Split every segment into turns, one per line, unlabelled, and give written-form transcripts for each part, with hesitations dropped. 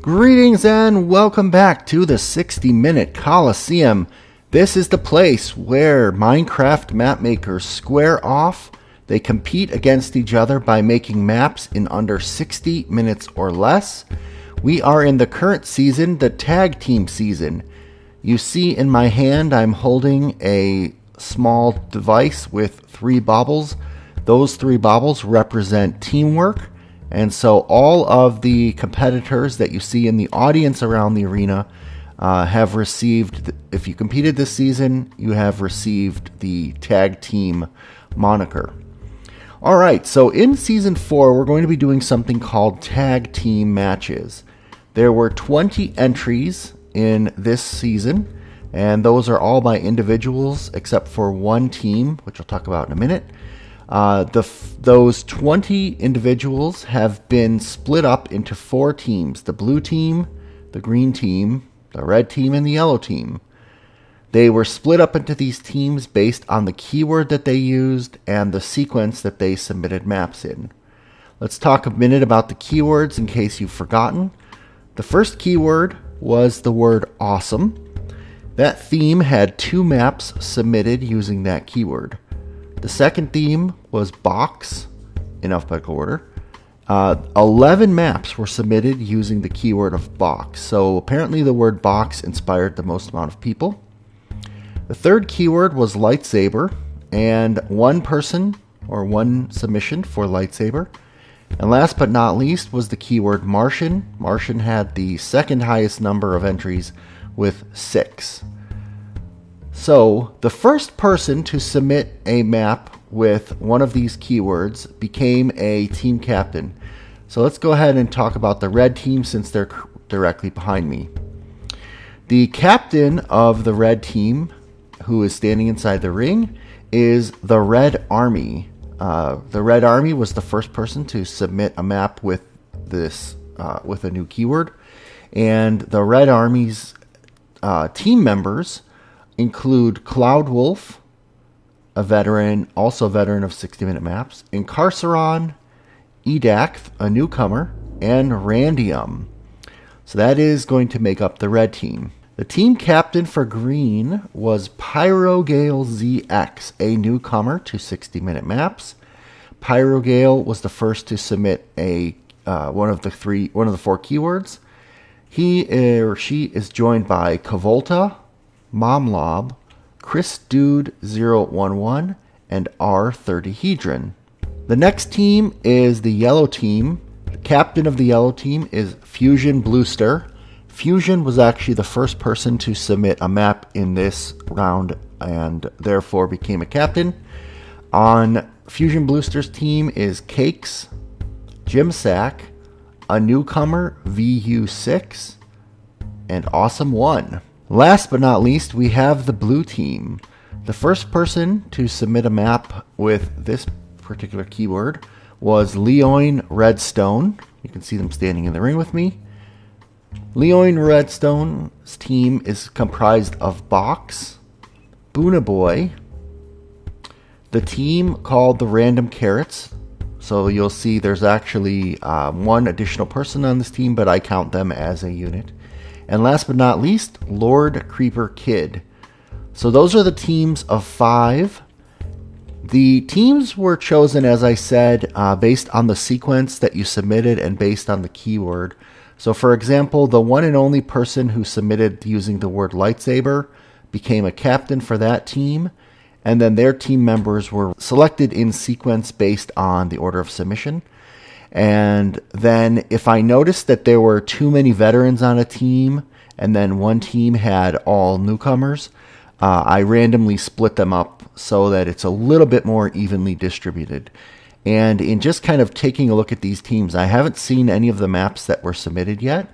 Greetings and welcome back to the 60-Minute Coliseum. This is the place where Minecraft map makers square off. They compete against each other by making maps in under 60 minutes or less. We are in the current season, the tag team season. You see in my hand I'm holding a small device with 3 baubles. Those 3 baubles represent teamwork. And so all of the competitors that you see in the audience around the arena have received, if you competed this season, you have received the tag team moniker. All right, so in Season 4, we're going to be doing something called tag team matches. There were 20 entries in this season, and those are all by individuals except for one team, which I'll talk about in a minute. Those 20 individuals have been split up into 4 teams: the blue team, the green team, the red team, and the yellow team. They were split up into these teams based on the keyword that they used and the sequence that they submitted maps in. Let's talk a minute about the keywords in case you've forgotten. The first keyword was the word awesome. That theme had 2 maps submitted using that keyword. The second theme was box, in alphabetical order. 11 maps were submitted using the keyword of box. So apparently the word box inspired the most amount of people. The third keyword was lightsaber, and 1 person or 1 submission for lightsaber. And last but not least was the keyword Martian. Martian had the second highest number of entries with 6. So, the first person to submit a map with one of these keywords became a team captain. So let's go ahead and talk about the red team since they're directly behind me. The captain of the red team, who is standing inside the ring, is the Red Army. The Red Army was the first person to submit a map with this with a new keyword, and the Red Army's team members include Cloud Wolf, a veteran, also a veteran of 60-minute maps, Incarceron, Edact, a newcomer, and Randium. So that is going to make up the red team. The team captain for green was Pyrogale ZX, a newcomer to 60-minute maps. Pyrogale was the first to submit one of the 4 keywords. He or she is joined by Cavolta, Momlob, Chris Dude 011, and R30 Hedron. The next team is the yellow team. The captain of the yellow team is Fusion Bluester. Fusion was actually the first person to submit a map in this round and therefore became a captain. On Fusion Bluester's team is Cakes, Jim Sack, a newcomer VU6, and Awesome 1. Last but not least, we have the blue team. The first person to submit a map with this particular keyword was Leoin Redstone. You can see them standing in the ring with me. Leoin Redstone's team is comprised of Box, Boonaboy, the team called the Random Carrots. So you'll see there's actually 1 additional person on this team, but I count them as a unit. And last but not least, Lord Creeper Kid. So those are the teams of 5. The teams were chosen, as I said, based on the sequence that you submitted and based on the keyword. So for example, the one and only person who submitted using the word lightsaber became a captain for that team. And then their team members were selected in sequence based on the order of submission. And then if I noticed that there were too many veterans on a team and then one team had all newcomers, I randomly split them up so that it's a little bit more evenly distributed. And in just kind of taking a look at these teams, I haven't seen any of the maps that were submitted yet,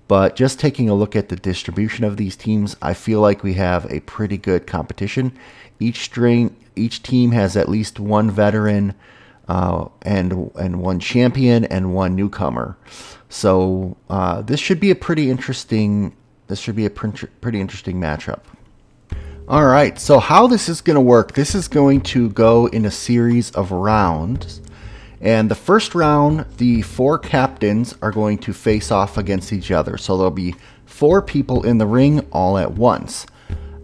but just taking a look at the distribution of these teams, I feel like we have a pretty good competition. Each team has at least 1 veteran, and 1 champion and 1 newcomer. So this should be a pretty interesting matchup. All right, so how this is going to work? This is going to go in a series of rounds, And the first round, the 4 captains are going to face off against each other. So there'll be 4 people in the ring all at once.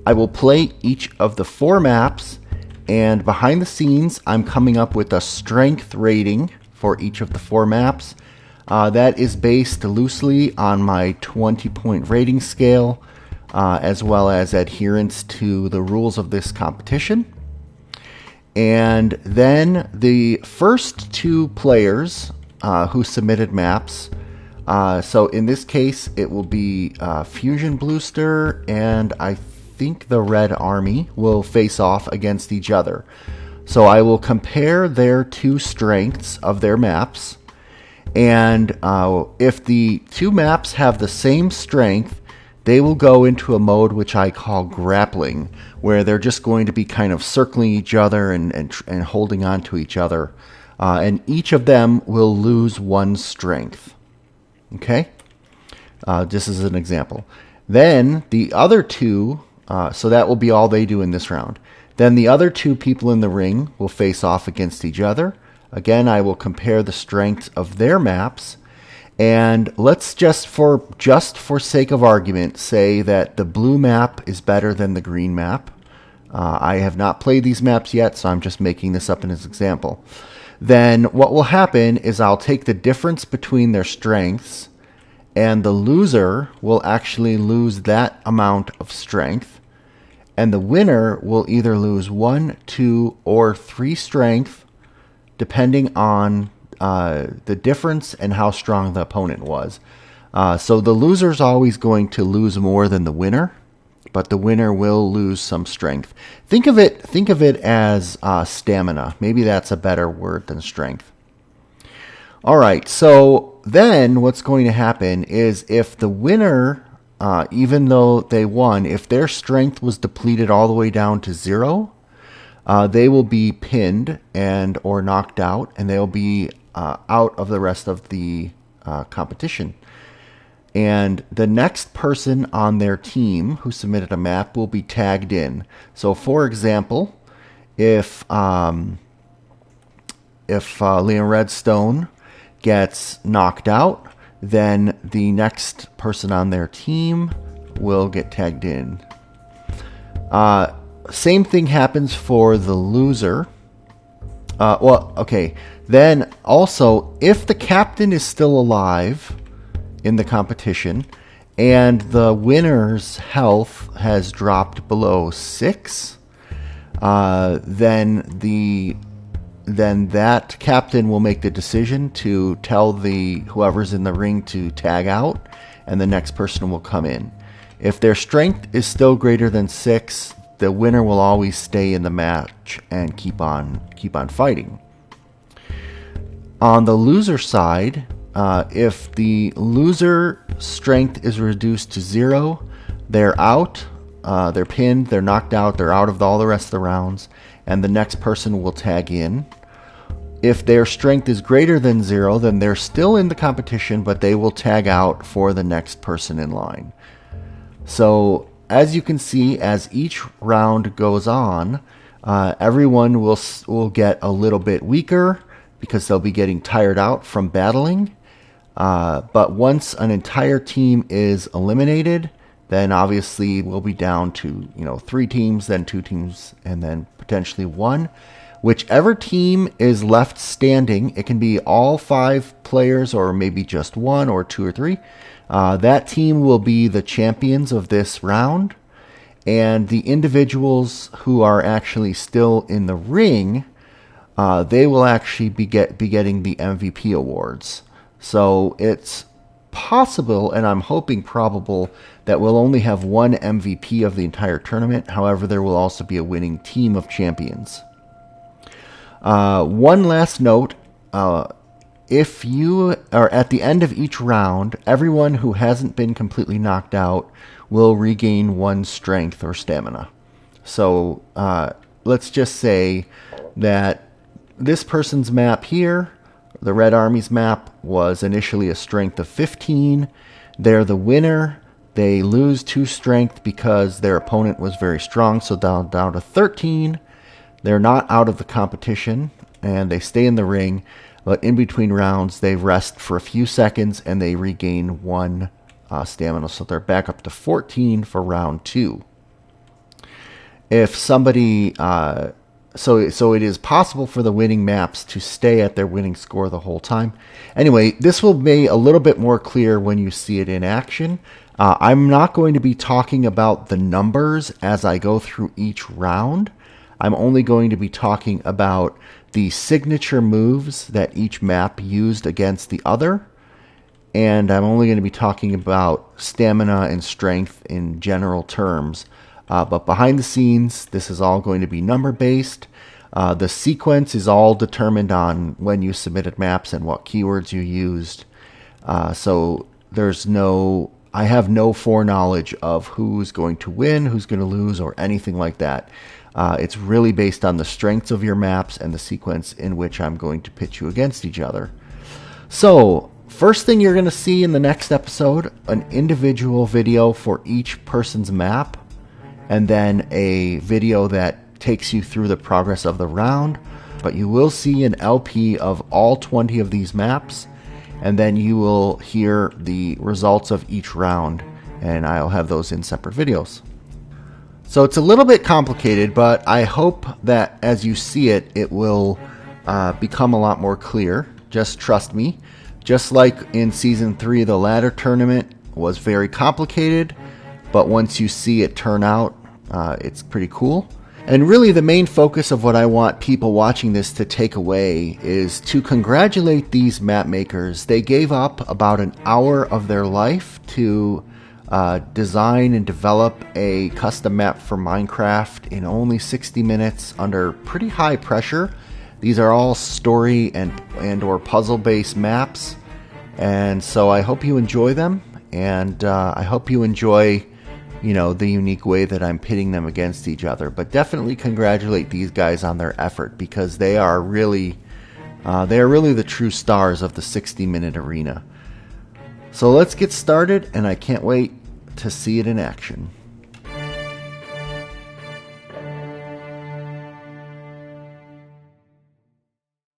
I will play each of the 4 maps, and behind the scenes, I'm coming up with a strength rating for each of the 4 maps. That is based loosely on my 20-point rating scale, as well as adherence to the rules of this competition. And then the first 2 players who submitted maps, so in this case it will be Fusion Bluester and I think the Red Army will face off against each other. So I will compare their 2 strengths of their maps, and if the 2 maps have the same strength, they will go into a mode which I call grappling, where they're just going to be kind of circling each other and holding on to each other. And each of them will lose 1 strength. Okay? Just as an example. Then the other 2, so that will be all they do in this round. Then the other 2 people in the ring will face off against each other. Again, I will compare the strengths of their maps. And let's just for sake of argument say that the blue map is better than the green map. I have not played these maps yet, so I'm just making this up as an example. Then what will happen is I'll take the difference between their strengths, and the loser will actually lose that amount of strength, and the winner will either lose 1, 2, or 3 strength, depending on the difference and how strong the opponent was. So the loser is always going to lose more than the winner, but the winner will lose some strength. Think of it as stamina. Maybe that's a better word than strength. All right. So then what's going to happen is if the winner, even though they won, if their strength was depleted all the way down to 0, they will be pinned and or knocked out, and they'll be out of the rest of the competition. And the next person on their team who submitted a map will be tagged in. So, for example, if Leon Redstone gets knocked out, then the next person on their team will get tagged in. Same thing happens for the loser. Then also, if the captain is still alive in the competition and the winner's health has dropped below 6, then that captain will make the decision to tell whoever's in the ring to tag out, and the next person will come in. If their strength is still greater than 6, the winner will always stay in the match and keep on fighting. On the loser side, if the loser strength is reduced to 0, they're out, they're pinned, they're knocked out, they're out of all the rest of the rounds, and the next person will tag in. If their strength is greater than 0, then they're still in the competition, but they will tag out for the next person in line. So, as you can see, as each round goes on, everyone will get a little bit weaker because they'll be getting tired out from battling. But once an entire team is eliminated, then obviously we'll be down to 3 teams, then 2 teams, and then potentially 1. Whichever team is left standing, it can be all 5 players or maybe just 1 or 2 or 3. That team will be the champions of this round, and the individuals who are actually still in the ring, they will actually be getting the MVP awards. So it's possible, and I'm hoping probable, that we'll only have 1 MVP of the entire tournament. However, there will also be a winning team of champions. One last note. If you are at the end of each round, everyone who hasn't been completely knocked out will regain 1 strength or stamina. So let's just say that this person's map here, the Red Army's map, was initially a strength of 15. They're the winner. They lose 2 strength because their opponent was very strong, so down to 13. They're not out of the competition, and they stay in the ring. but in between rounds they rest for a few seconds and they regain 1 stamina, so they're back up to 14 for round 2. If somebody so it is possible for the winning maps to stay at their winning score the whole time. Anyway, this will be a little bit more clear when you see it in action. I'm not going to be talking about the numbers as I go through each round. I'm only going to be talking about the signature moves that each map used against the other. And I'm only going to be talking about stamina and strength in general terms. But behind the scenes, this is all going to be number based. The sequence is all determined on when you submitted maps and what keywords you used. So I have no foreknowledge of who's going to win, who's going to lose, or anything like that. It's really based on the strengths of your maps and the sequence in which I'm going to pitch you against each other. So, first thing you're going to see in the next episode, an individual video for each person's map, and then a video that takes you through the progress of the round. But you will see an LP of all 20 of these maps, and then you will hear the results of each round, and I'll have those in separate videos. So it's a little bit complicated, but I hope that as you see it, it will become a lot more clear. Just trust me. Just like in Season 3, the ladder tournament was very complicated, but once you see it turn out, it's pretty cool. And really the main focus of what I want people watching this to take away is to congratulate these map makers. They gave up about an hour of their life to design and develop a custom map for Minecraft in only 60 minutes under pretty high pressure. These are all story and or puzzle based maps, and so I hope you enjoy them, and I hope you enjoy the unique way that I'm pitting them against each other. But definitely congratulate these guys on their effort, because they are really the true stars of the 60-minute arena. So let's get started, and I can't wait to see it in action.